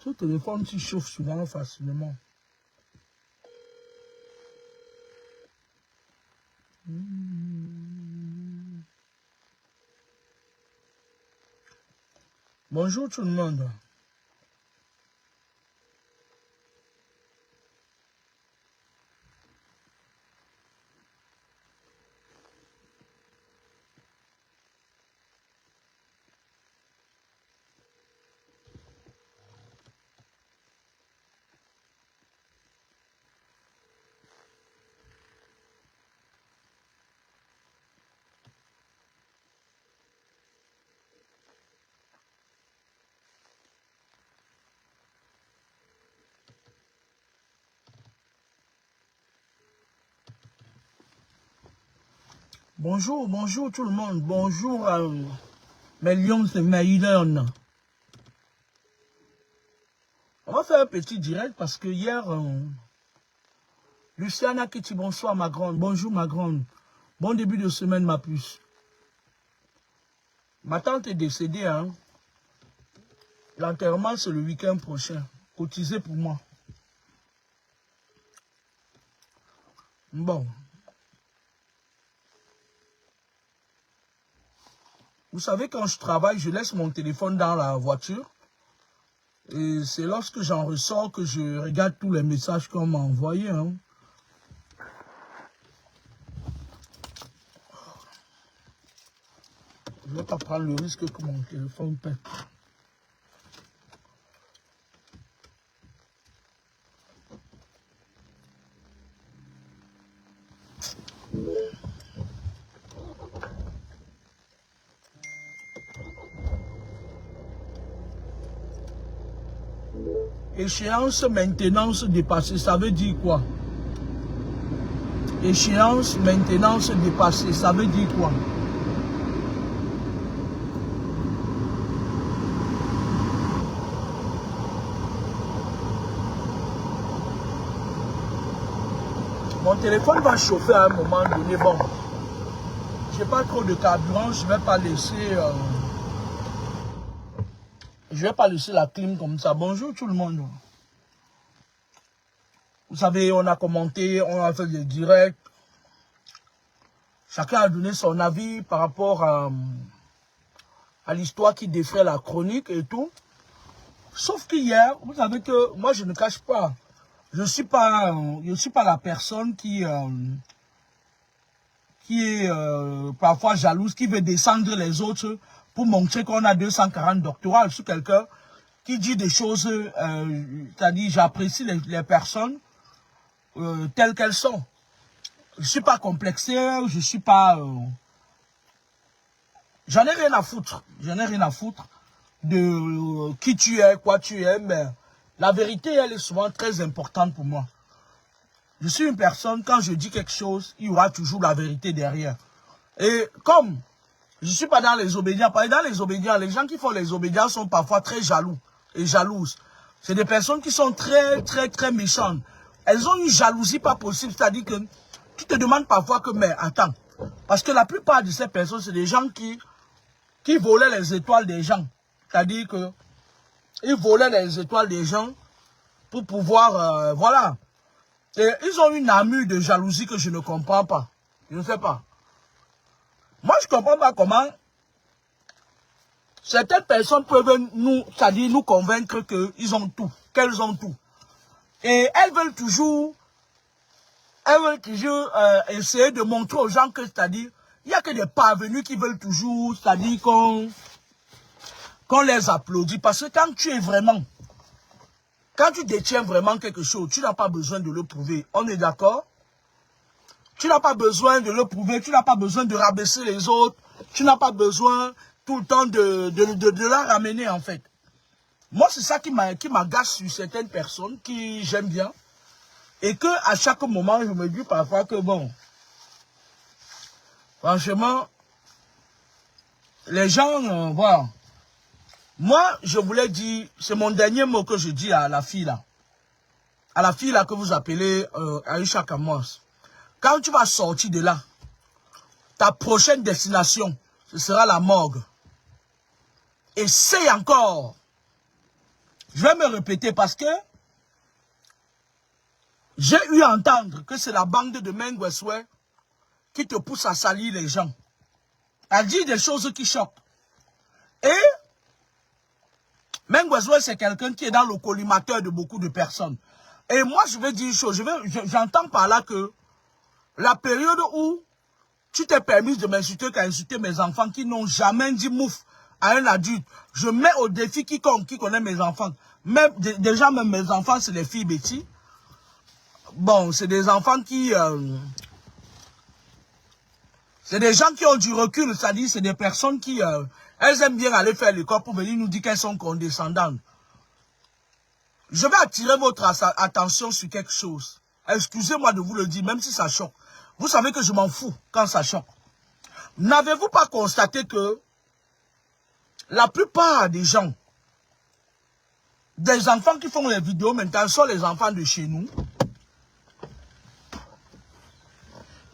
Ce téléphone qui chauffe souvent facilement. Bonjour tout le monde. Bonjour, bonjour tout le monde. Bonjour à mes lions et mes lions. On va faire un petit direct parce que hier, Luciana Kitty, bonsoir ma grande. Bonjour ma grande. Bon début de semaine ma puce. Ma tante est décédée, hein. L'enterrement c'est le week-end prochain. Cotisez pour moi. Bon. Vous savez, quand je travaille, je laisse mon téléphone dans la voiture. Et c'est lorsque j'en ressors que je regarde tous les messages qu'on m'a envoyés. Hein. Je ne vais pas prendre le risque que mon téléphone pète. Échéance, maintenance, dépassée, ça veut dire quoi? Échéance, maintenance, dépassée, ça veut dire quoi? Mon téléphone va chauffer à un moment donné. Bon, j'ai pas trop de carburant, je vais pas laisser la clim comme ça. Bonjour tout le monde. Vous savez, on a commenté, on a fait des directs. Chacun a donné son avis par rapport à l'histoire qui défrait la chronique et tout. Sauf qu'hier, vous savez que moi je ne cache pas. Je ne suis pas la personne qui est parfois jalouse, qui veut descendre les autres pour montrer qu'on a 240 doctorats. Je suis quelqu'un qui dit des choses, c'est-à-dire j'apprécie les personnes telles qu'elles sont. Je ne suis pas complexé, je suis pas... j'en ai rien à foutre. J'en ai rien à foutre de qui tu es, quoi tu es, mais la vérité, elle est souvent très importante pour moi. Je suis une personne, quand je dis quelque chose, il y aura toujours la vérité derrière. Et comme Je ne suis pas dans les obédients. Parce que dans les obédients, les gens qui font les obédients sont parfois très jaloux et jalouses. C'est des personnes qui sont très méchantes. Elles ont une jalousie pas possible. C'est-à-dire que tu te demandes parfois que, mais attends. Parce que la plupart de ces personnes, c'est des gens qui volaient les étoiles des gens. C'est-à-dire que ils volaient les étoiles des gens pour pouvoir, voilà. Et ils ont une armure de jalousie que je ne comprends pas. Je ne sais pas. Moi, je ne comprends pas comment certaines personnes peuvent nous, c'est-à-dire nous convaincre qu'ils ont tout, qu'elles ont tout. Et elles veulent toujours essayer de montrer aux gens que, c'est-à-dire, il n'y a que des parvenus qui veulent toujours, c'est-à-dire qu'on les applaudit. Parce que quand tu détiens vraiment quelque chose, tu n'as pas besoin de le prouver. On est d'accord? Tu n'as pas besoin de le prouver, tu n'as pas besoin de rabaisser les autres, tu n'as pas besoin tout le temps de la ramener en fait. Moi, c'est ça qui m'agace sur certaines personnes qui j'aime bien. Et que à chaque moment, je me dis parfois que bon, franchement, les gens, voilà. Moi, je voulais dire, c'est mon dernier mot que je dis à la fille là. À la fille là que vous appelez Aïcha Kamos. Quand tu vas sortir de là, ta prochaine destination, ce sera la morgue. Essaye encore. Je vais me répéter parce que j'ai eu à entendre que c'est la bande de Meng Weswe qui te pousse à salir les gens. À dire des choses qui choquent. Et Meng Weswe, c'est quelqu'un qui est dans le collimateur de beaucoup de personnes. Et moi, je vais dire une chose. J'entends par là que la période où tu t'es permis de m'insulter qu'à insulter mes enfants qui n'ont jamais dit mouf à un adulte. Je mets au défi quiconque qui connaît mes enfants. Même, déjà, même mes enfants, c'est les filles Betty. Bon, c'est des enfants qui... c'est des gens qui ont du recul, c'est-à-dire c'est des personnes qui... elles aiment bien aller faire l'école pour venir nous dire qu'elles sont condescendantes. Je vais attirer votre attention sur quelque chose. Excusez-moi de vous le dire, même si ça choque. Vous savez que je m'en fous quand ça choque. N'avez-vous pas constaté que la plupart des gens, des enfants qui font les vidéos maintenant, sont les enfants de chez nous?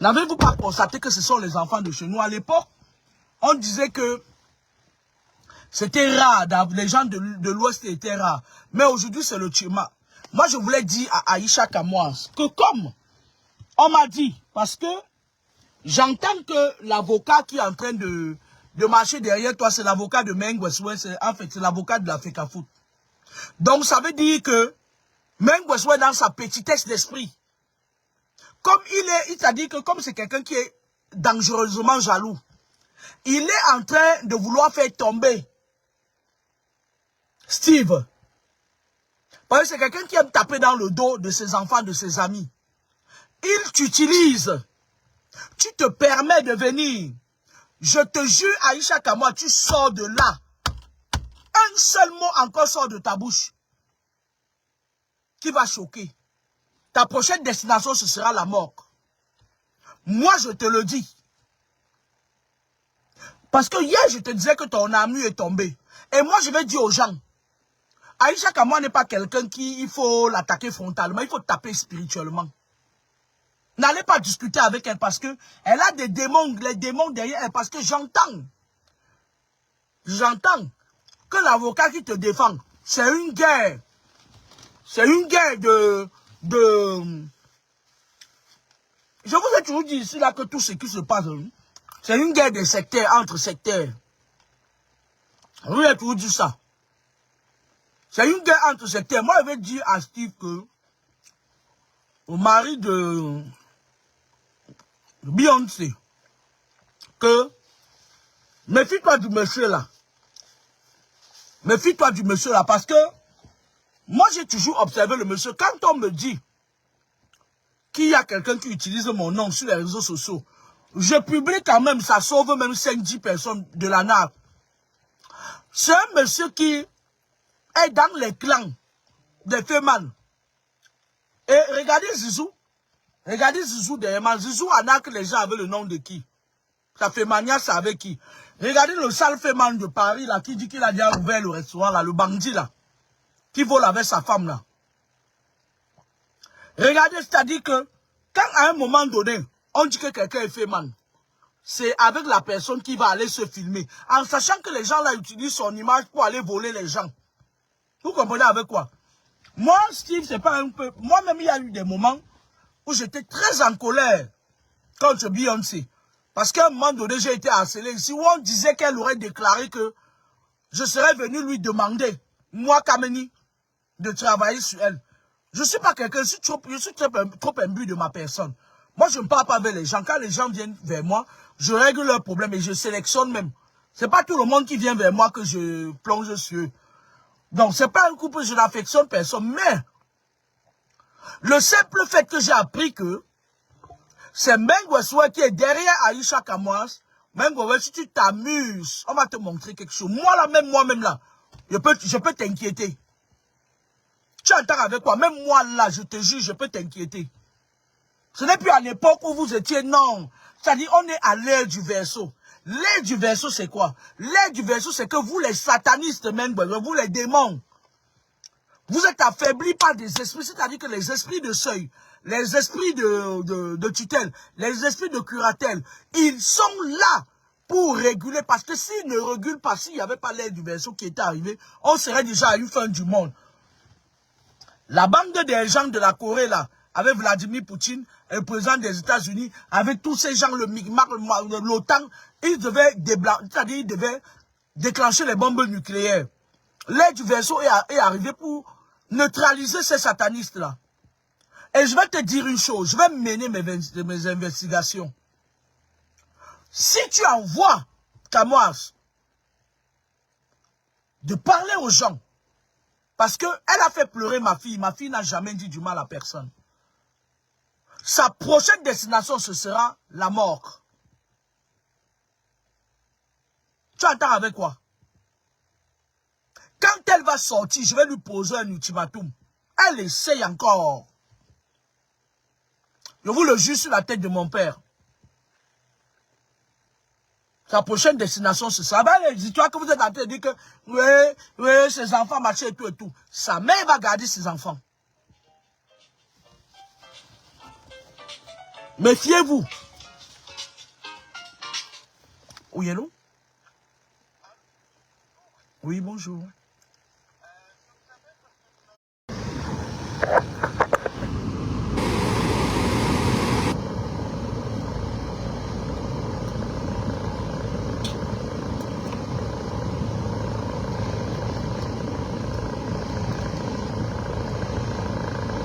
N'avez-vous pas constaté que ce sont les enfants de chez nous? À l'époque, on disait que c'était rare, les gens de l'Ouest étaient rares. Mais aujourd'hui, c'est le Tchima. Moi, je voulais dire à Aïcha Kamoas que comme on m'a dit, parce que j'entends que l'avocat qui est en train de marcher derrière toi, c'est l'avocat de Meng Weswe, en fait, c'est l'avocat de la FECAFOOT. Donc, ça veut dire que Meng Weswe, dans sa petitesse d'esprit, comme il t'a dit que comme c'est quelqu'un qui est dangereusement jaloux, il est en train de vouloir faire tomber Steve. Parce que c'est quelqu'un qui aime taper dans le dos de ses enfants, de ses amis. Il t'utilise. Tu te permets de venir. Je te jure, Aïcha Kamoa, tu sors de là. Un seul mot encore sort de ta bouche qui va choquer. Ta prochaine destination, ce sera la mort. Moi, je te le dis. Parce que hier, je te disais que ton armure est tombée. Et moi, je vais dire aux gens, Aïcha Kamoa n'est pas quelqu'un qui, il faut l'attaquer frontalement, il faut taper spirituellement. N'allez pas discuter avec elle parce que elle a des démons, les démons derrière elle, parce que j'entends que l'avocat qui te défend, c'est une guerre. C'est une guerre de... Je vous ai toujours dit ici là que tout ce qui se passe, c'est une guerre des sectaires, entre sectaires. Je vous ai toujours dit ça. C'est une guerre entre sectaires. Moi, je vais dire à Steve que, au mari de Beyoncé, que méfie-toi du monsieur là. Méfie-toi du monsieur là, parce que moi, j'ai toujours observé le monsieur. Quand on me dit qu'il y a quelqu'un qui utilise mon nom sur les réseaux sociaux, je publie quand même, ça sauve même 5-10 personnes de la nappe. C'est un monsieur qui est dans les clans des Feman. Et regardez Zizou. Regardez Zizou derrière moi. Zizou arnaque les gens avec le nom de qui? Ça fait mania, c'est avec qui? Regardez le sale Féman de Paris, là, qui dit qu'il a déjà ouvert le restaurant, là, le bandit, là, qui vole avec sa femme, là. Regardez, c'est-à-dire que, quand à un moment donné, on dit que quelqu'un est Féman, c'est avec la personne qui va aller se filmer, en sachant que les gens, là, utilisent son image pour aller voler les gens. Vous comprenez avec quoi? Moi, Steve, c'est pas un peu... Moi-même, il y a eu des moments où j'étais très en colère contre Beyoncé. Parce qu'à un moment donné, j'ai été harcelé ici, où on disait qu'elle aurait déclaré que je serais venu lui demander, moi, Kameni, de travailler sur elle. Je ne suis pas quelqu'un, je suis trop imbu de ma personne. Moi, je ne parle pas avec les gens. Quand les gens viennent vers moi, je règle leurs problèmes et je sélectionne même. Ce n'est pas tout le monde qui vient vers moi que je plonge sur eux. Donc, ce n'est pas un couple, je n'affectionne personne. Mais, le simple fait que j'ai appris que c'est Mengweswe qui est derrière Aïcha Kamoas, Mengweswe, si tu t'amuses, on va te montrer quelque chose. Moi-même là, je peux t'inquiéter. Tu entends avec quoi? Même moi là, je te jure, je peux t'inquiéter. Ce n'est plus à l'époque où vous étiez, non. C'est-à-dire, on est à l'ère du verseau. L'ère du verseau, c'est quoi? L'ère du verseau, c'est que vous, les satanistes, même, vous, les démons, vous êtes affaiblis par des esprits, c'est-à-dire que les esprits de seuil, les esprits de tutelle, les esprits de curatelle, ils sont là pour réguler, parce que s'ils ne régulent pas, s'il n'y avait pas l'ère du verseau qui était arrivé, on serait déjà à une fin du monde. La bande des gens de la Corée, là, avec Vladimir Poutine, le président des États-Unis, avec tous ces gens, le MIGMAC, l'OTAN, ils devaient déclencher les bombes nucléaires. L'ère du verseau est arrivée pour neutraliser ces satanistes-là. Et je vais te dire une chose, je vais mener mes investigations. Si tu envoies Kamoas de parler aux gens, parce qu'elle a fait pleurer ma fille n'a jamais dit du mal à personne. Sa prochaine destination, ce sera la mort. Tu entends avec quoi? Quand elle va sortir, je vais lui poser un ultimatum. Elle essaye encore. Je vous le jure sur la tête de mon père. Sa prochaine destination, c'est ça. Ben, les histoires que vous êtes en train de dire que, oui, ses enfants marchent et tout et tout. Sa mère va garder ses enfants. Méfiez-vous. Oui, hello? Oui, bonjour.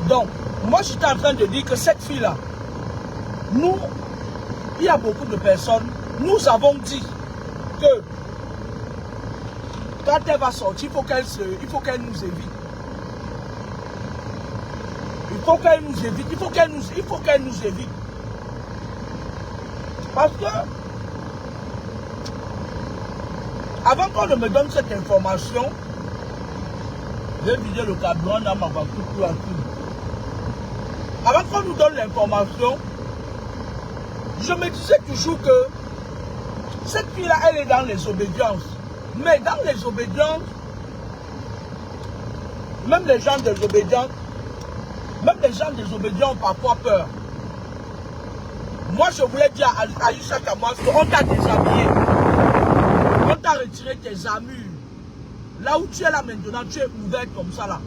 Donc, moi, j'étais en train de dire que cette fille-là, nous, il y a beaucoup de personnes, nous avons dit que quand elle va sortir, il faut qu'elle nous évite. Il faut qu'elle nous évite, il faut qu'elle nous évite. Parce que, avant qu'on ne me donne cette information, j'ai vidé le carburant dans ma voiture pour la fille. Avant qu'on nous donne l'information, je me disais toujours que cette fille-là, elle est dans les obédiences. Mais dans les obédiences, même les gens des obédiences ont parfois peur. Moi, je voulais dire à Aïcha Kamoas qu'on t'a déshabillé. On t'a retiré tes armures. Là où tu es là maintenant, tu es ouvert comme ça là.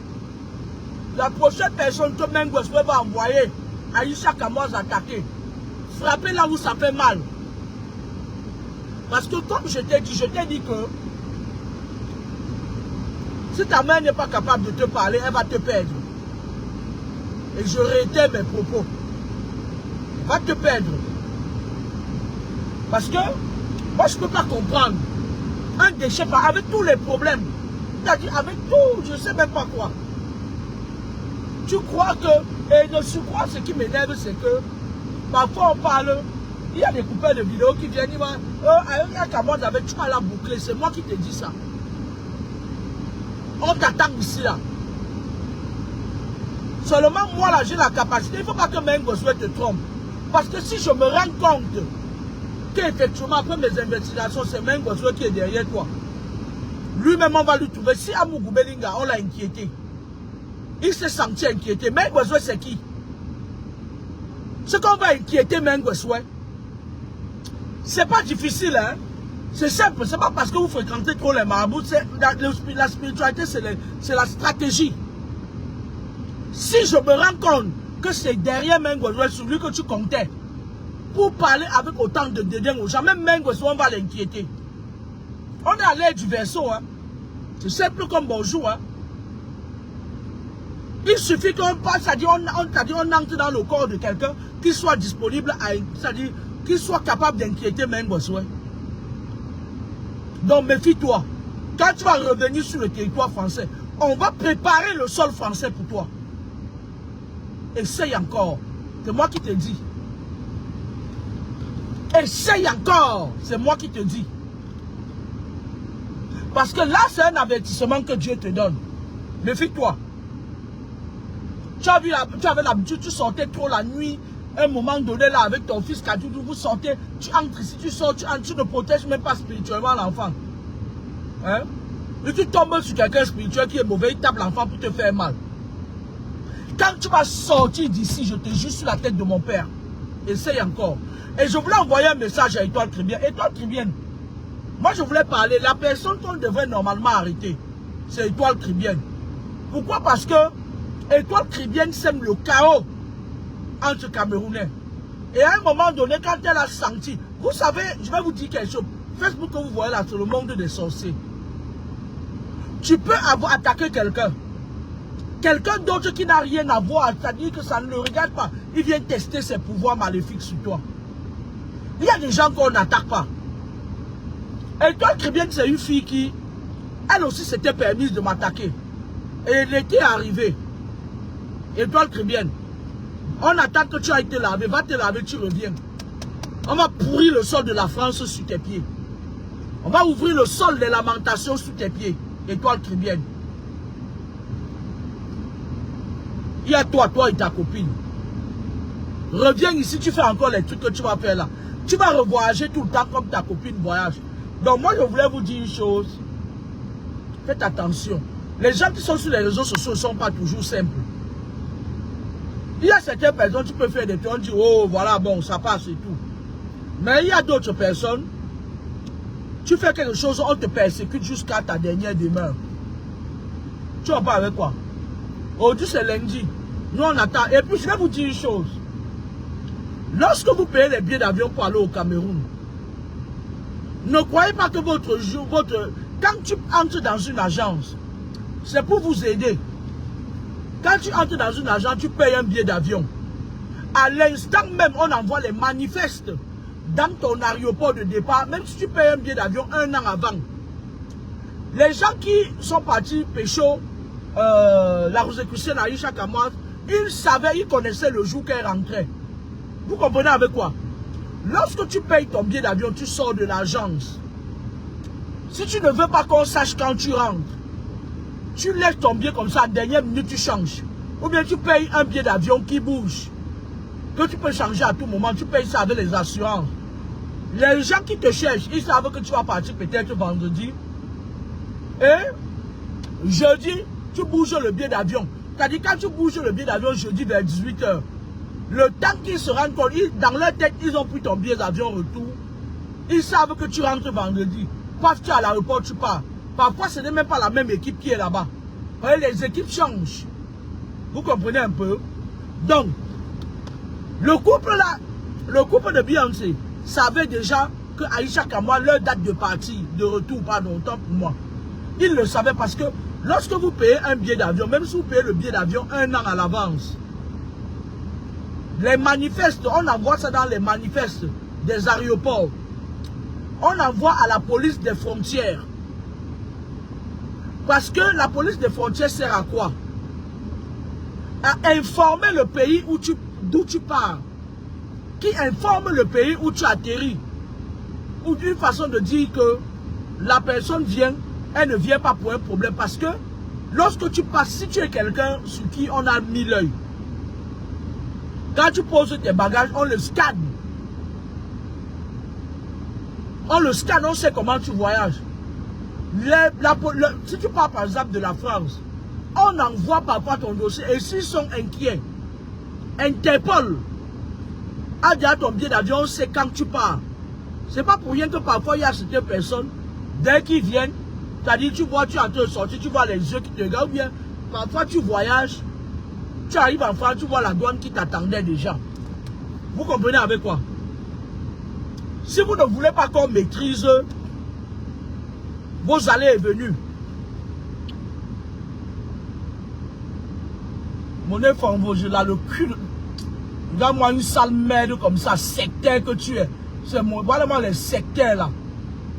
La prochaine personne que Mengweswe va envoyer Aïcha Kamoas attaquer, frapper là où ça fait mal. Parce que comme je t'ai dit que si ta mère n'est pas capable de te parler, elle va te perdre. Et je réitère mes propos. Elle va te perdre. Parce que moi je ne peux pas comprendre un déchet avec tous les problèmes. C'est-à-dire avec tout, je ne sais même pas quoi. Tu crois que, et le surcroît, ce qui m'énerve, c'est que parfois on parle, il y a des coupeurs de vidéos qui viennent, ils vont, tu vas la boucler, c'est moi qui te dis ça. On t'attend ici là. Seulement moi là, j'ai la capacité, il ne faut pas que Mengweswe te trompe. Parce que si je me rends compte qu'effectivement, après mes investigations, c'est Mengweswe qui est derrière toi. Lui-même, on va lui trouver. Si Amougou Belinga, on l'a inquiété. Il s'est senti inquiété. Mengweswe, c'est qui? Ce qu'on va inquiéter Mengweswe, c'est pas difficile, hein? C'est simple. C'est pas parce que vous fréquentez trop les marabouts. La spiritualité, c'est la stratégie. Si je me rends compte que c'est derrière Mengweswe, celui que tu comptais, pour parler avec autant de dédain aux gens, même Mengweswe, on va l'inquiéter. On est à l'aide du verseau, hein. C'est simple comme bonjour, hein. Il suffit qu'on passe, c'est-à-dire on entre dans le corps de quelqu'un qui soit disponible, c'est-à-dire qui soit capable d'inquiéter Mengweswe. Donc méfie-toi. Quand tu vas revenir sur le territoire français, on va préparer le sol français pour toi. Essaye encore. C'est moi qui te dis. Essaye encore. C'est moi qui te dis. Parce que là, c'est un avertissement que Dieu te donne. Méfie-toi. Tu avais l'habitude, tu sortais trop la nuit. Un moment donné, là, avec ton fils Kadjoudou, vous sortez, tu entres ici, tu sors, tu ne protèges même pas spirituellement l'enfant. Hein? Et tu tombes sur quelqu'un spirituel qui est mauvais, il tape l'enfant pour te faire mal. Quand tu vas sortir d'ici, je te jure sur la tête de mon père. Essaye encore. Et je voulais envoyer un message à Étoile Trébienne. Étoile Trébienne, moi je voulais parler. La personne qu'on devrait normalement arrêter, c'est Étoile Trébienne. Pourquoi? Parce que Étoile Trébienne sème le chaos entre Camerounais. Et à un moment donné, quand elle a senti, vous savez, je vais vous dire quelque chose. Facebook que vous voyez là, c'est le monde des sorciers. Tu peux avoir attaqué quelqu'un. Quelqu'un d'autre qui n'a rien à voir, c'est-à-dire que ça ne le regarde pas. Il vient tester ses pouvoirs maléfiques sur toi. Il y a des gens qu'on n'attaque pas. Étoile Trébienne, c'est une fille qui, elle aussi s'était permise de m'attaquer. Et elle était arrivée. Étoile Trébienne, on attend que tu as été lavé, va te laver, tu reviens. On va pourrir le sol de la France sous tes pieds. On va ouvrir le sol des lamentations sous tes pieds. Étoile Trébienne. Il y a toi et ta copine. Reviens ici, tu fais encore les trucs que tu vas faire là. Tu vas revoyager tout le temps comme ta copine voyage. Donc moi je voulais vous dire une chose. Faites attention. Les gens qui sont sur les réseaux sociaux ne sont pas toujours simples. Il y a certaines personnes, tu peux faire des trucs, on dit, oh voilà, bon, ça passe et tout. Mais il y a d'autres personnes, tu fais quelque chose, on te persécute jusqu'à ta dernière demeure. Tu vas pas avec quoi? Aujourd'hui c'est lundi. Nous on attend. Et puis je vais vous dire une chose. Lorsque vous payez les billets d'avion pour aller au Cameroun, ne croyez pas que quand tu entres dans une agence, c'est pour vous aider. Quand tu entres dans une agence, tu payes un billet d'avion. À l'instant même, on envoie les manifestes dans ton aéroport de départ, même si tu payes un billet d'avion un an avant. Les gens qui sont partis pécho la Rosicrucienne à Isha Kamas, ils savaient, ils connaissaient le jour qu'elle rentrait. Vous comprenez avec quoi? Lorsque tu payes ton billet d'avion, tu sors de l'agence. Si tu ne veux pas qu'on sache quand tu rentres, tu laisses ton billet comme ça, à la dernière minute, tu changes. Ou bien tu payes un billet d'avion qui bouge. Que tu peux changer à tout moment, tu payes ça avec les assurances. Les gens qui te cherchent, ils savent que tu vas partir peut-être vendredi. Et jeudi, tu bouges le billet d'avion. C'est-à-dire quand tu bouges le billet d'avion jeudi vers 18 h, le temps qu'ils se rendent compte, dans leur tête, ils ont pris ton billet d'avion retour. Ils savent que tu rentres vendredi. Paf, tu es à l'aéroport, tu pars. Parfois, ce n'est même pas la même équipe qui est là-bas. Les équipes changent. Vous comprenez un peu? Donc, le couple là, le couple de Beyoncé savait déjà que Aïcha Kamwa, leur date de partie, de retour, pardon, autant pour moi. Ils le savaient parce que lorsque vous payez un billet d'avion, même si vous payez le billet d'avion un an à l'avance, les manifestes, on envoie ça dans les manifestes des aéroports. On envoie à la police des frontières. Parce que la police des frontières sert à quoi? À informer le pays d'où tu pars. Qui informe le pays où tu atterris. Ou d'une façon de dire que la personne vient, elle ne vient pas pour un problème. Parce que lorsque tu passes, si tu es quelqu'un sur qui on a mis l'œil, quand tu poses tes bagages, on le scanne. On le scanne, on sait comment tu voyages. Si tu pars par exemple de la France, on envoie parfois ton dossier et s'ils sont inquiets, Interpol a déjà ton billet d'avion, on sait quand tu pars. C'est pas pour rien que parfois il y a certaines personnes, dès qu'ils viennent, c'est-à-dire tu vois, tu es en train de sortir, tu vois les yeux qui te regardent, ou bien parfois tu voyages, tu arrives en France, tu vois la douane qui t'attendait déjà. Vous comprenez avec quoi? Si vous ne voulez pas qu'on maîtrise vos allées et venues, Monnaie Fonds, là, le cul. Regarde-moi une sale merde comme ça, sectaire que tu es. C'est vraiment les sectaires là.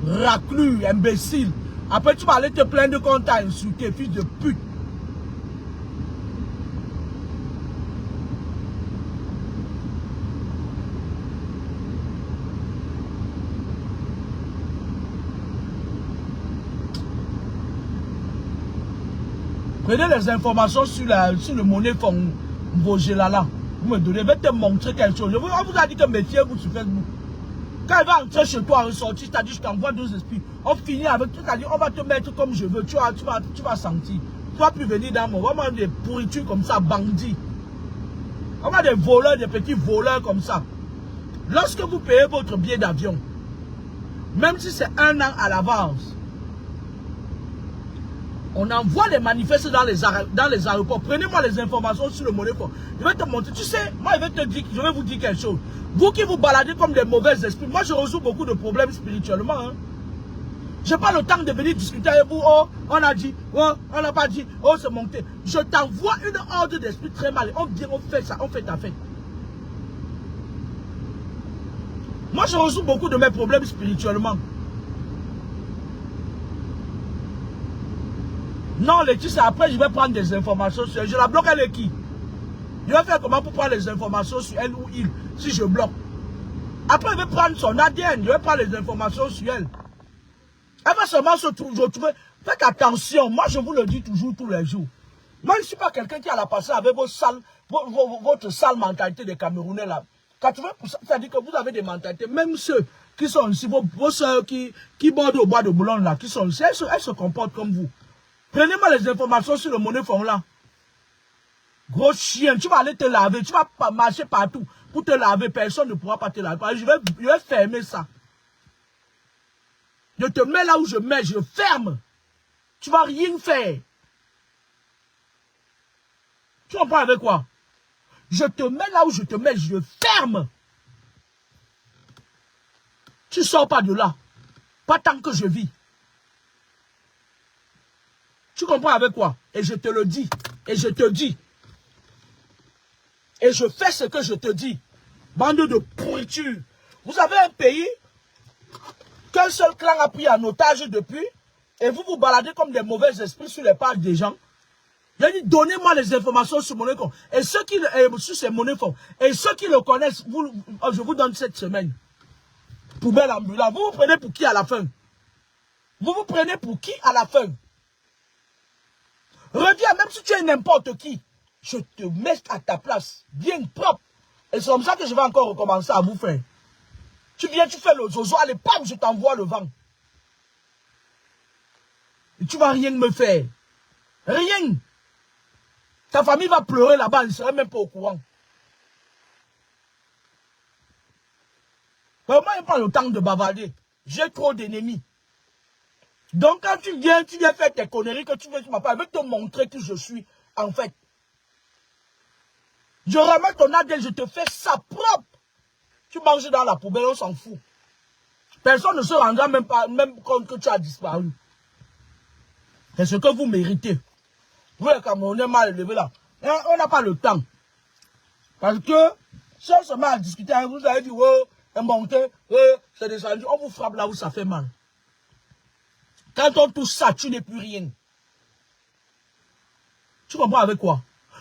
Raclus, imbécile. Après, tu vas aller te plaindre quand t'as insulté, fils de pute. Prenez les informations sur le Monnaie Fonds là. Vous me donnez, je vais te montrer quelque chose. On vous a dit que méfiez-vous sur Facebook. Quand il va entrer chez toi, ressortir, c'est-à-dire je t'envoie deux esprits. On finit avec tout, c'est-à-dire on va te mettre comme je veux. Tu vas sentir. Tu vas plus venir dans mon. Vraiment des pourritures comme ça, bandits. On va des voleurs, des petits voleurs comme ça. Lorsque vous payez votre billet d'avion, même si c'est 1 an à l'avance, on envoie les manifestants dans les aéroports. Prenez-moi les informations sur le Monnaie Fonds. Je vais te montrer. Tu sais, moi je vais vous dire quelque chose. Vous qui vous baladez comme des mauvais esprits, moi je résous beaucoup de problèmes spirituellement. Hein. Je n'ai pas le temps de venir discuter avec vous. Oh, on a dit, oh, on n'a pas dit, oh, c'est monté. Je t'envoie une ordre d'esprit très mal. On vient, on fait ça, on fait ta fête. Moi je résous beaucoup de mes problèmes spirituellement. Non, Laetitia, après je vais prendre des informations sur elle. Je la bloque, elle est qui? Je vais faire comment pour prendre les informations sur elle ou il, si je bloque. Après, je vais prendre son ADN, je vais prendre les informations sur elle. Elle va seulement se retrouver. Faites attention, moi je vous le dis toujours, tous les jours. Moi, je ne suis pas quelqu'un qui a la passé avec votre sale mentalité des Camerounais là. 80%, c'est-à-dire que vous avez des mentalités, même ceux qui sont ici, vos soeurs qui bordent au bois de Boulogne là, qui sont ici, elles se comportent comme vous. Prenez-moi les informations sur le Monnaie Fonds là. Gros chien, tu vas aller te laver, tu vas marcher partout pour te laver, personne ne pourra pas te laver. Je vais fermer ça. Je te mets là où je mets, je ferme. Tu vas rien faire. Tu comprends avec quoi? Je te mets là où je te mets, je ferme. Tu sors pas de là. Pas tant que je vis. Tu comprends avec quoi? Et je te le dis. Et je te dis. Et je fais ce que je te dis. Bande de pourriture. Vous avez un pays qu'un seul clan a pris en otage depuis. Et vous vous baladez comme des mauvais esprits sur les pages des gens. J'ai dit, donnez-moi les informations sur Monnaie Fonds. Et ceux qui sur ces Monnaie Fonds. Et ceux qui le connaissent, je vous donne cette semaine. Poubelle ambulante. Vous vous prenez pour qui à la fin? Vous vous prenez pour qui à la fin? Reviens, même si tu es n'importe qui, je te mets à ta place, bien propre. Et c'est comme ça que je vais encore recommencer à vous faire. Tu viens, tu fais le zozo, allez, pam, je t'envoie le vent. Et tu vas rien me faire. Rien. Ta famille va pleurer là-bas, elle ne serait même pas au courant. Vraiment, il n'y a pas le temps de bavarder. J'ai trop d'ennemis. Donc, quand tu viens faire tes conneries, que tu m'appelles, je vais te montrer qui je suis, en fait. Je remets ton ADN, je te fais ça propre. Tu manges dans la poubelle, on s'en fout. Personne ne se rendra même compte que tu as disparu. C'est ce que vous méritez. Vous, les Camerounais mal élevés là, on n'a pas le temps. Parce que, si on se met à discuter, vous avez dit, ouais, monté, c'est descendu, on vous frappe là où ça fait mal. Quand on touche ça, tu n'es plus rien. Tu comprends avec quoi?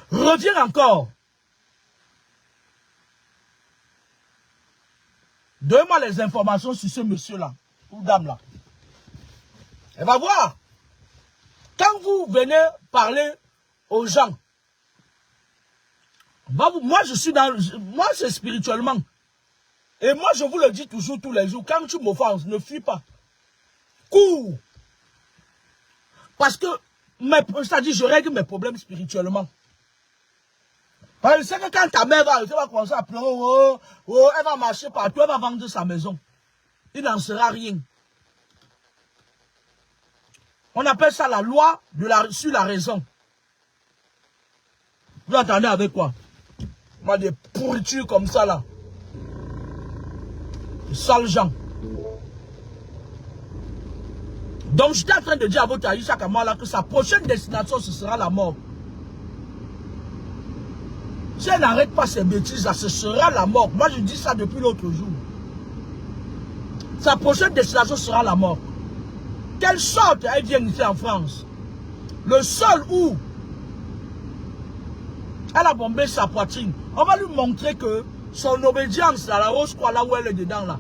Reviens encore. Donne-moi les informations sur ce monsieur-là, ou dame-là. Elle va voir. Quand vous venez parler aux gens, moi je suis dans... Moi c'est spirituellement. Et moi, je vous le dis toujours tous les jours, quand tu m'offenses, ne fuis pas. Cours. Parce que, c'est-à-dire, je règle mes problèmes spirituellement. Parce que c'est que quand ta mère va commencer à pleurer, elle va marcher partout, elle va vendre sa maison. Il n'en sera rien. On appelle ça la loi sur la raison. Vous entendez avec quoi? Moi, des pourritures comme ça, là. Des sales gens. Donc, j'étais en train de dire à votre Aïcha Kamala que sa prochaine destination, ce sera la mort. Si elle n'arrête pas ses bêtises, là, ce sera la mort. Moi, je dis ça depuis l'autre jour. Sa prochaine destination sera la mort. Quelle sorte elle vient ici en France? Le sol où elle a bombé sa poitrine, on va lui montrer que son obédience à la Rose-Croix, là où elle est dedans, là.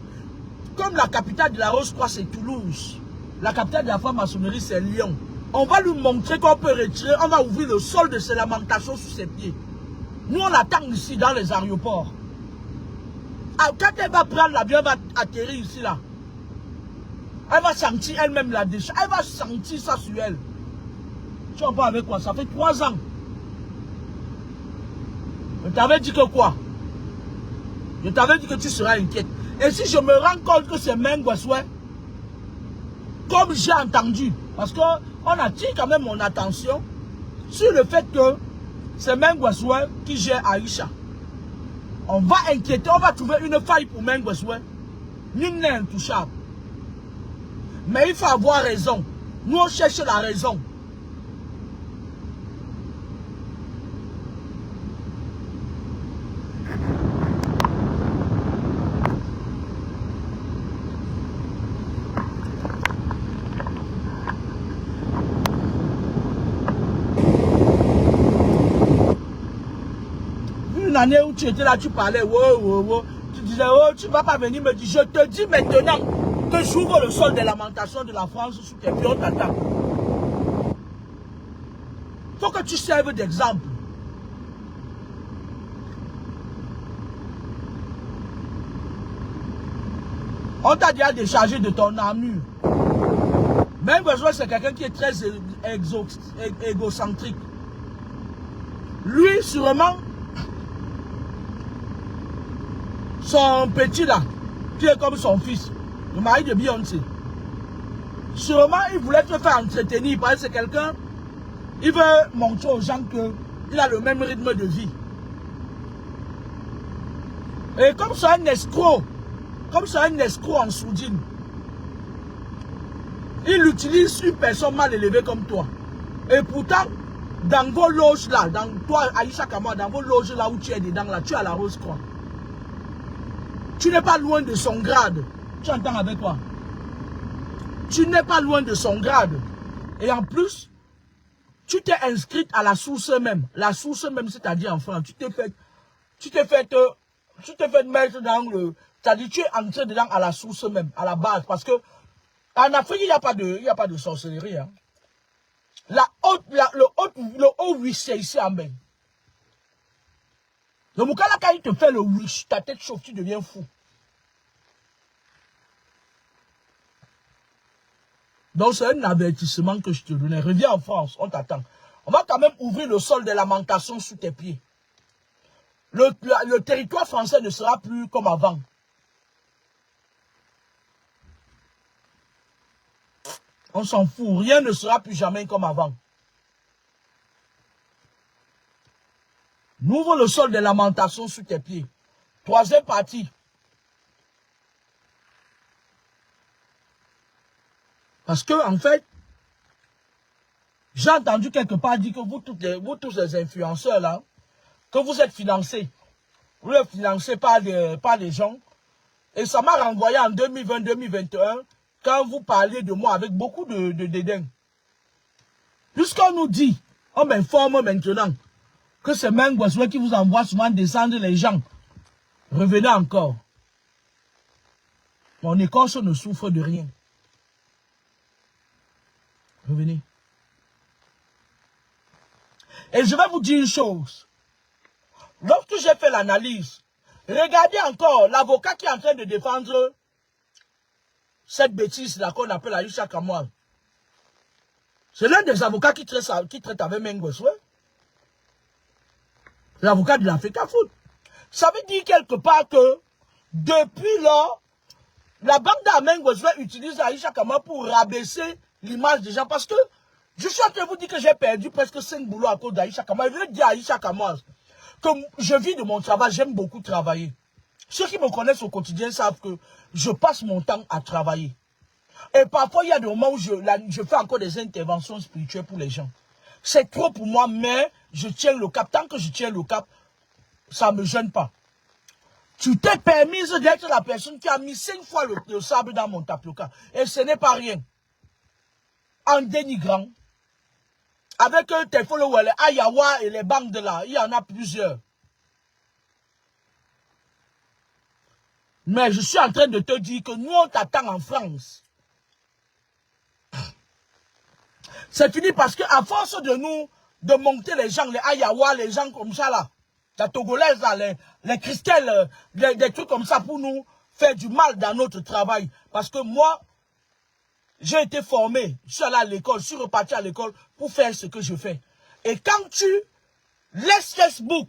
Comme la capitale de la Rose-Croix, c'est Toulouse. La capitale de la franc-maçonnerie, c'est Lyon. On va lui montrer qu'on peut retirer, on va ouvrir le sol de ses lamentations sous ses pieds. Nous, on l'attend ici dans les aéroports. Quand elle va prendre l'avion, elle va atterrir ici, là. Elle va sentir elle-même la décharge. Elle va sentir ça sur elle. Tu en parles avec quoi? Ça fait 3 ans. Je t'avais dit que quoi? Je t'avais dit que tu seras inquiète. Et si je me rends compte que c'est Mengweswe, comme j'ai entendu, parce qu'on attire quand même mon attention sur le fait que c'est Mengweswe qui gère Aïcha. On va inquiéter, on va trouver une faille pour Mengweswe. Nul n'est intouchable. Mais il faut avoir raison. Nous, on cherche la raison. Une année où tu étais là, tu parlais, tu disais, tu ne vas pas venir me dire, je te dis maintenant que j'ouvre le sol des lamentations de la France sous tes pieds, on t'attend. Il faut que tu serves d'exemple. On t'a déjà déchargé de ton armure. Même besoin, c'est quelqu'un qui est très égocentrique. Lui, sûrement, son petit là, qui est comme son fils, le mari de Beyoncé. Sûrement, il voulait te faire entretenir parce que c'est quelqu'un, il veut montrer aux gens qu'il a le même rythme de vie. Et comme c'est un escroc, en sourdine, il utilise une personne mal élevée comme toi. Et pourtant, dans vos loges là, dans toi, Aïcha Kamala, dans vos loges là où tu es dedans là, tu as la Rose-Croix. Tu n'es pas loin de son grade. Tu entends avec quoi? Tu n'es pas loin de son grade. Et en plus, tu t'es inscrite à la source même. La source même, c'est-à-dire en France. Tu t'es fait mettre dans le... C'est-à-dire tu es entré dedans à la source même, à la base. Parce que en Afrique, il n'y a pas de sorcellerie. Hein. Le haut wish, c'est ici en bas. Le Moukala, quand il te fait le wish, ta tête chauffe, tu deviens fou. Donc c'est un avertissement que je te donnais. Reviens en France, on t'attend. On va quand même ouvrir le sol des lamentations sous tes pieds. Le territoire français ne sera plus comme avant. On s'en fout, rien ne sera plus jamais comme avant. Nous ouvrons le sol des lamentations sous tes pieds. 3e partie. Parce que, en fait, j'ai entendu quelque part dire que vous tous les influenceurs là, que vous êtes financés. Vous êtes financés par des gens. Et ça m'a renvoyé en 2020-2021, quand vous parliez de moi avec beaucoup de dédain. Puisqu'on nous dit, on m'informe maintenant, que c'est Mengweswe qui vous envoie souvent descendre les gens. Revenez encore. Mon écorce ne souffre de rien. Revenez. Et je vais vous dire une chose. Lorsque j'ai fait l'analyse Regardez encore l'avocat qui est en train de défendre cette bêtise-là qu'on appelle Aïcha Kamwal. C'est l'un des avocats qui traite avec Mengweswe. L'avocat de l'Africa Foot. Ça veut dire quelque part que depuis lors, la bande d'Amengweswe utilise Aïcha Kamwal pour rabaisser l'image des gens. Parce que je suis en train de vous dire que j'ai perdu presque 5 boulots à cause d'Aïcha Kamwal. Je veux dire à Aïcha Kamwal que je vis de mon travail, j'aime beaucoup travailler. Ceux qui me connaissent au quotidien savent que je passe mon temps à travailler. Et parfois, il y a des moments où je fais encore des interventions spirituelles pour les gens. C'est trop pour moi, mais je tiens le cap. Tant que je tiens le cap, ça ne me gêne pas. Tu t'es permise d'être la personne qui a mis 5 fois le sable dans mon tapioca. Et ce n'est pas rien. En dénigrant. Avec tes followers, les Ayawa et les bandes là, il y en a plusieurs. Mais je suis en train de te dire que nous, on t'attend en France. C'est fini parce qu'à force de nous, de monter les gens, les Ayawa, les gens comme ça là, la Togolaise là, les Christelles, des trucs comme ça pour nous faire du mal dans notre travail. Parce que moi, j'ai été formé, je suis allé à l'école, je suis reparti à l'école pour faire ce que je fais. Et quand tu laisses Facebook,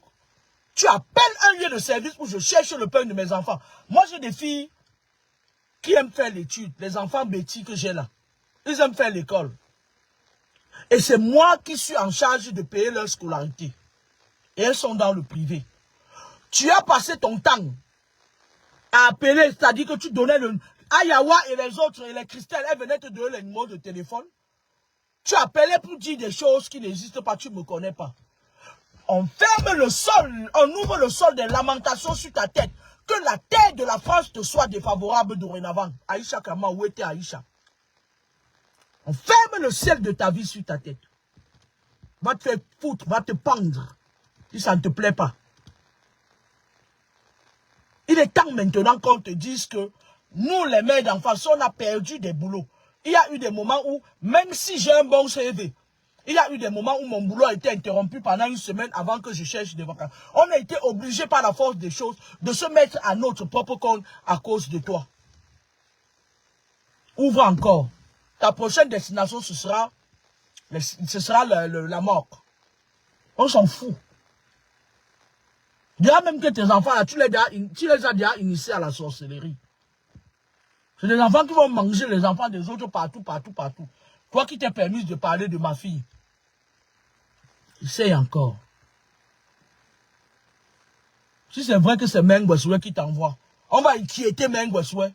tu appelles un lieu de service où je cherche le pain de mes enfants. Moi, j'ai des filles qui aiment faire l'étude, les enfants bêtis que j'ai là. Ils aiment faire l'école. Et c'est moi qui suis en charge de payer leur scolarité. Et elles sont dans le privé. Tu as passé ton temps à appeler, c'est-à-dire que tu donnais le... Ayawa et les autres, et les Christelles, elles venaient te donner les numéros de téléphone. Tu appelais pour dire des choses qui n'existent pas, tu ne me connais pas. On ferme le sol, on ouvre le sol des lamentations sur ta tête. Que la terre de la France te soit défavorable dorénavant. Aïcha Kama, où était Aïcha? On ferme le ciel de ta vie sur ta tête. Va te faire foutre, va te pendre. Si ça ne te plaît pas. Il est temps maintenant qu'on te dise que nous, les mères d'enfants, si on a perdu des boulots, il y a eu des moments où, même si j'ai un bon CV, il y a eu des moments où mon boulot a été interrompu pendant une semaine avant que je cherche des vacances. On a été obligé par la force des choses de se mettre à notre propre compte à cause de toi. Ouvre encore. Ta prochaine destination, ce sera la mort. On s'en fout. Déjà même que tes enfants, là, tu les as déjà initiés à la sorcellerie. C'est des enfants qui vont manger les enfants des autres partout. Toi qui t'es permis de parler de ma fille. Essaye encore. Si c'est vrai que c'est Mengweswe qui t'envoie, on va inquiéter Mengweswe.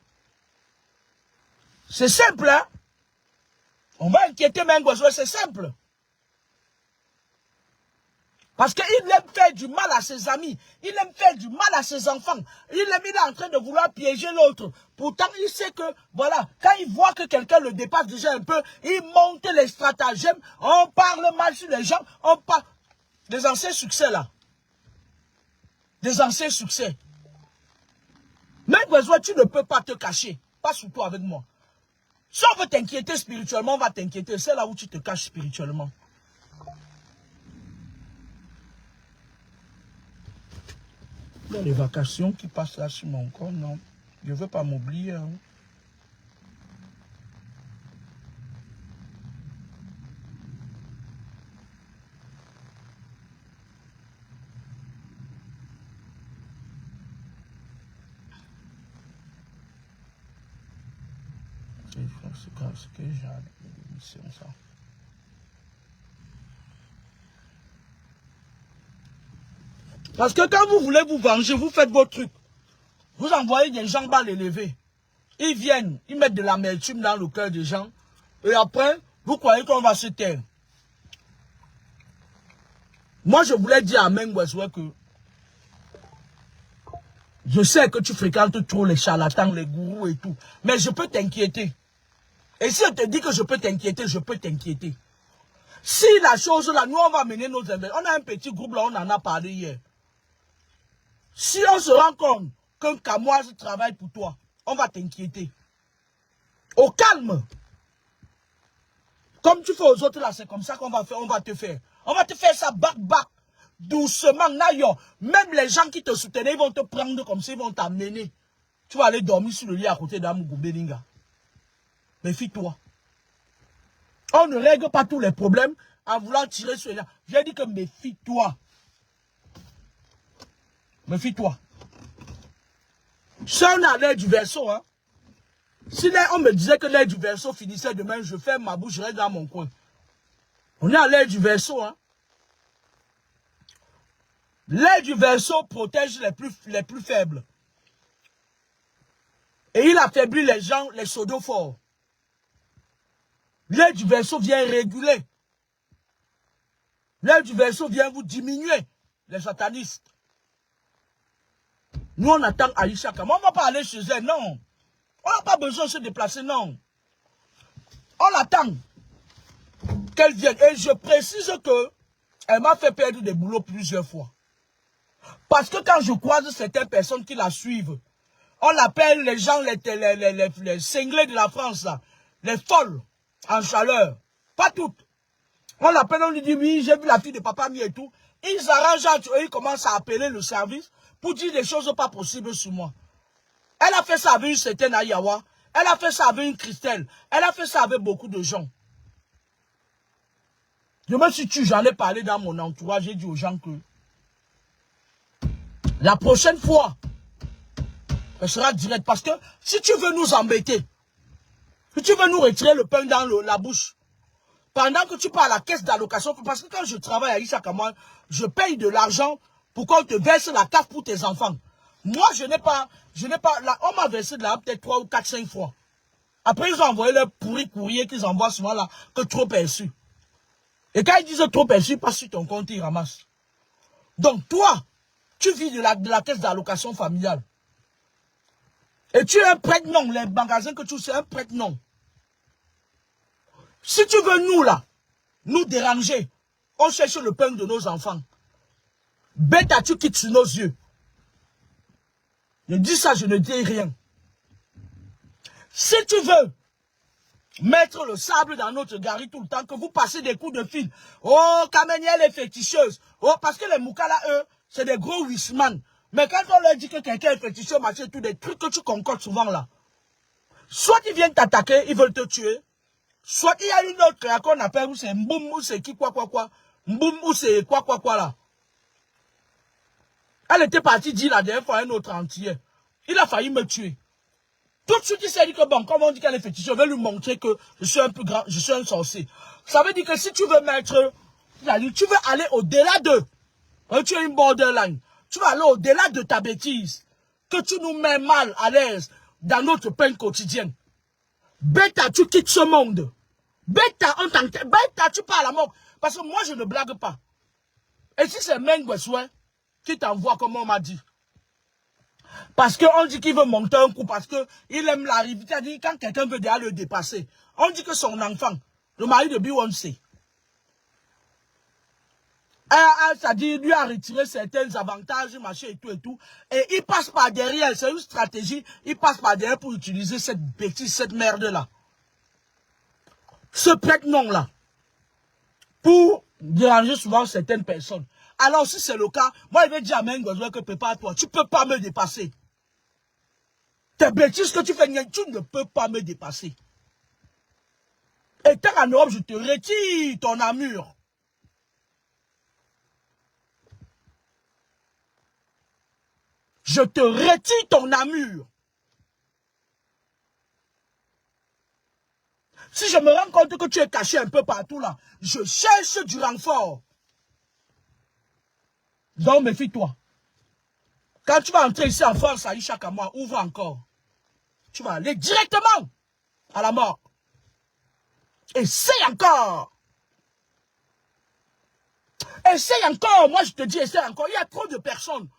C'est simple, hein? On va inquiéter Mengweswe, c'est simple. Parce qu'il aime faire du mal à ses amis. Il aime faire du mal à ses enfants. Il est en train de vouloir piéger l'autre. Pourtant, il sait que, voilà, quand il voit que quelqu'un le dépasse déjà un peu, il monte les stratagèmes. On parle mal sur les gens. On parle des anciens succès, là. Des anciens succès. Même besoin, tu ne peux pas te cacher. Pas surtout avec moi. Si on veut t'inquiéter spirituellement, on va t'inquiéter. C'est là où tu te caches spirituellement. Il y a les vacations qui passent là sur mon corps, non. Je ne veux pas m'oublier. Hein. C'est que j'ai ça. Parce que quand vous voulez vous venger, vous faites vos trucs. Vous envoyez des gens bas l'élevés. Ils viennent, ils mettent de l'amertume dans le cœur des gens. Et après, vous croyez qu'on va se taire. Moi, je voulais dire à Mengweswe que je sais que tu fréquentes trop les charlatans, les gourous et tout. Mais je peux t'inquiéter. Et si on te dit que je peux t'inquiéter, je peux t'inquiéter. Si la chose là, nous on va mener nos investissements. On a un petit groupe là, on en a parlé hier. Si on se rend compte qu'un Kamoise travaille pour toi, on va t'inquiéter. Au calme. Comme tu fais aux autres là, c'est comme ça qu'on va faire, on va te faire. On va te faire ça back. Doucement, Nayo. Même les gens qui te soutenaient, ils vont te prendre comme ça, ils vont t'amener. Tu vas aller dormir sur le lit à côté d'Amougou Beninga. Méfie-toi. On ne règle pas tous les problèmes en voulant tirer sur les gens. J'ai dit que méfie-toi. Méfie-toi. Si on a l'air du verso, hein. Si on me disait que l'air du verso finissait demain, je ferme ma bouche, je reste dans mon coin. On est à l'air du verso, hein. L'air du verso protège les plus faibles. Et il affaiblit les gens, les pseudo-forts. L'air du verso vient réguler. L'air du verso vient vous diminuer, les satanistes. Nous, on attend Aïcha Kama. On ne va pas aller chez elle, non. On n'a pas besoin de se déplacer, non. On l'attend qu'elle vienne. Et je précise que elle m'a fait perdre des boulots plusieurs fois. Parce que quand je croise certaines personnes qui la suivent, on l'appelle les gens, les cinglés de la France, là, les folles en chaleur. Pas toutes. On l'appelle, on lui dit, oui, j'ai vu la fille de papa mi et tout. Ils arrangent, ils commencent à appeler le service pour dire des choses pas possibles sur moi. Elle a fait ça avec une certaine Ayawa. Elle a fait ça avec une Christelle. Elle a fait ça avec beaucoup de gens. Je me suis tué, j'en ai parlé dans mon entourage. J'ai dit aux gens que la prochaine fois, elle sera directe. Parce que si tu veux nous embêter, si tu veux nous retirer le pain dans la bouche, pendant que tu pars à la caisse d'allocation, parce que quand je travaille à Issa Kamal, je paye de l'argent pour qu'on te verse la CAF pour tes enfants. Moi, je n'ai pas, on m'a versé de là peut-être 3 ou 4, 5 fois. Après, ils ont envoyé leur pourri courrier qu'ils envoient souvent là, que trop perçu. Et quand ils disent trop perçu, pas sur ton compte, ils ramassent. Donc, toi, tu vis de la caisse d'allocation familiale. Et tu es un prête-nom, les magasins que tu sais, un prête-nom. Si tu veux nous là, nous déranger, on cherche le pain de nos enfants. Bête à tu quittes sur nos yeux. Je dis ça, je ne dis rien. Si tu veux mettre le sable dans notre gari tout le temps, que vous passez des coups de fil. Oh, Kameniel est féticheuse. Oh, parce que les Moukala, eux, c'est des gros wissman. Mais quand on leur dit que quelqu'un est féticheux, machin, tous des trucs que tu concordes souvent là. Soit ils viennent t'attaquer, ils veulent te tuer. Soit il y a une autre qu'on appelle, où c'est Mboum, ou c'est qui, quoi. Mboum, ou c'est quoi là. Elle était partie dire la dernière fois à un autre entier. Il a failli me tuer. Tout de suite, il s'est dit que bon, comme on dit qu'elle est fétiche, je vais lui montrer que je suis un peu grand, je suis un sorcier. Ça veut dire que si tu veux mettre, tu veux aller au-delà de, tu es une borderline, tu vas aller au-delà de ta bêtise, que tu nous mets mal à l'aise dans notre peine quotidienne. Bêta, tu quittes ce monde. Bêta, bêta, tu pars à la mort. Parce que moi, je ne blague pas. Et si c'est Mengweswe qui t'envoie, comme on m'a dit, parce qu'on dit qu'il veut monter un coup, parce qu'il aime la rivalité. C'est-à-dire quand quelqu'un veut déjà le dépasser, on dit que son enfant, le mari de Beyoncé, c'est-à-dire lui a retiré certains avantages, machin et tout, et il passe par derrière, c'est une stratégie, il passe par derrière pour utiliser cette bêtise, cette merde-là. Ce prête-nom-là, pour déranger souvent certaines personnes. Alors si c'est le cas, moi je vais dire à Mengweswe que prépare-toi, tu ne peux pas me dépasser. Tes bêtises que tu fais, tu ne peux pas me dépasser. Étant en Europe, je te retire ton armure. Je te retire ton armure. Si je me rends compte que tu es caché un peu partout là, je cherche du renfort. Donc méfie-toi. Quand tu vas entrer ici en France, à Issa Kamal, ouvre encore. Tu vas aller directement à la mort. Essaye encore. Essaye encore. Moi, je te dis, essaye encore. Il y a trop de personnes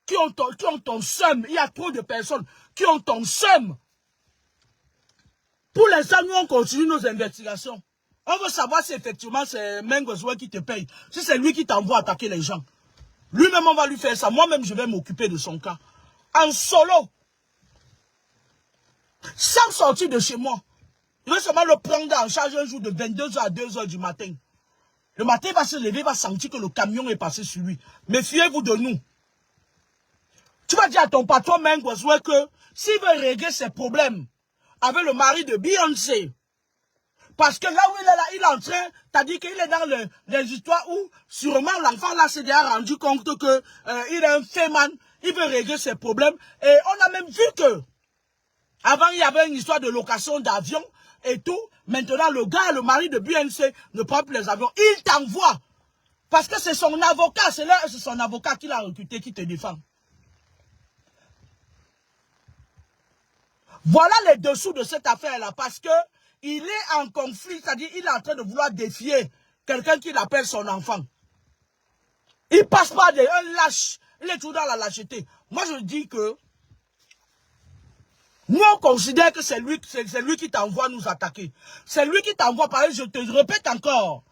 qui ont ton seum. Il y a trop de personnes qui ont ton seum. Pour l'instant, nous, on continue nos investigations. On veut savoir si effectivement c'est Mengweswe qui te paye. Si c'est lui qui t'envoie attaquer les gens. Lui-même, on va lui faire ça. Moi-même, je vais m'occuper de son cas. En solo. Sans sortir de chez moi. Je vais seulement le prendre en charge un jour de 22h à 2h du matin. Le matin, il va se lever, il va sentir que le camion est passé sur lui. Méfiez-vous de nous. Tu vas dire à ton patron Mengwazoué que s'il veut régler ses problèmes avec le mari de Beyoncé, parce que là où il est là, il est en train, t'as dit qu'il est dans les histoires où sûrement l'enfant là s'est déjà rendu compte que il est un féman, il veut régler ses problèmes. Et on a même vu que avant il y avait une histoire de location d'avion et tout. Maintenant le gars, le mari de Beyoncé ne prend plus les avions. Il t'envoie. Parce que c'est son avocat, c'est son avocat qui l'a recruté, qui te défend. Voilà les dessous de cette affaire-là, parce que il est en conflit, c'est-à-dire il est en train de vouloir défier quelqu'un qui l'appelle son enfant. Il passe pas un lâche, il est toujours dans la lâcheté. Moi je dis que nous on considère que c'est lui qui t'envoie nous attaquer. C'est lui qui t'envoie, par exemple, je te répète encore,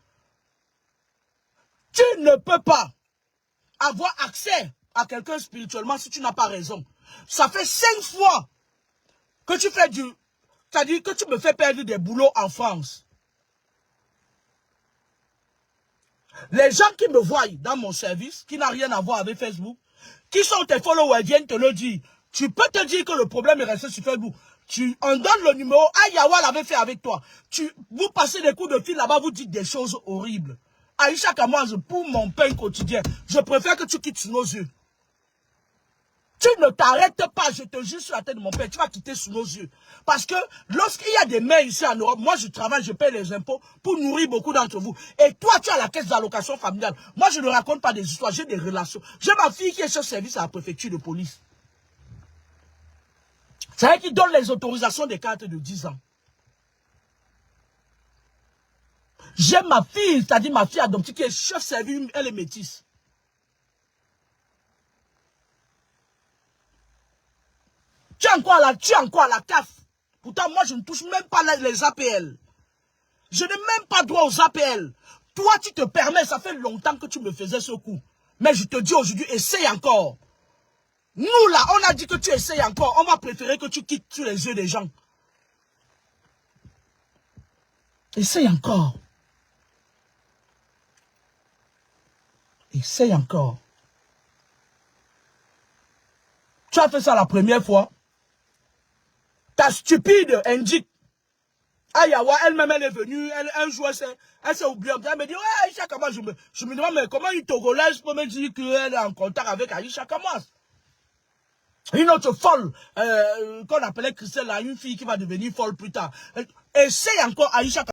tu ne peux pas avoir accès à quelqu'un spirituellement si tu n'as pas raison. Ça fait 5 fois que tu fais c'est-à-dire que tu me fais perdre des boulots en France. Les gens qui me voient dans mon service, qui n'ont rien à voir avec Facebook, qui sont tes followers, viennent te le dire. Tu peux te dire que le problème est resté sur Facebook. On donne le numéro, Ayawa l'avait fait avec toi. Vous passez des coups de fil là-bas, vous dites des choses horribles. Aïcha Kamaz, pour mon pain quotidien, je préfère que tu quittes sous nos yeux. Tu ne t'arrêtes pas, je te jure sur la tête de mon père, tu vas quitter sous nos yeux. Parce que lorsqu'il y a des mères ici en Europe, moi je travaille, je paie les impôts pour nourrir beaucoup d'entre vous. Et toi, tu as la caisse d'allocation familiale. Moi, je ne raconte pas des histoires, j'ai des relations. J'ai ma fille qui est chef service à la préfecture de police. C'est elle qui donne les autorisations des cartes de 10 ans. J'ai ma fille, c'est-à-dire ma fille adoptive qui est chef service, elle est métisse. Tu es encore à la CAF. Pourtant, moi, je ne touche même pas les APL. Je n'ai même pas droit aux APL. Toi, tu te permets, ça fait longtemps que tu me faisais ce coup. Mais je te dis aujourd'hui, essaye encore. Nous, là, on a dit que tu essayes encore. On va préférer que tu quittes sous les yeux des gens. Essaye encore. Essaye encore. Tu as fait ça la première fois. Ta stupide indique. Ayawa, elle-même, elle est venue, un jour, elle s'est oubliée. Elle me dit, ouais, Aïcha Kamas, je me demande, mais comment une Togolaise peut me dire qu'elle est en contact avec Aïcha Kamas? Une autre folle, qu'on appelait Christelle, là, une fille qui va devenir folle plus tard. Essaye encore Aïcha Kamas.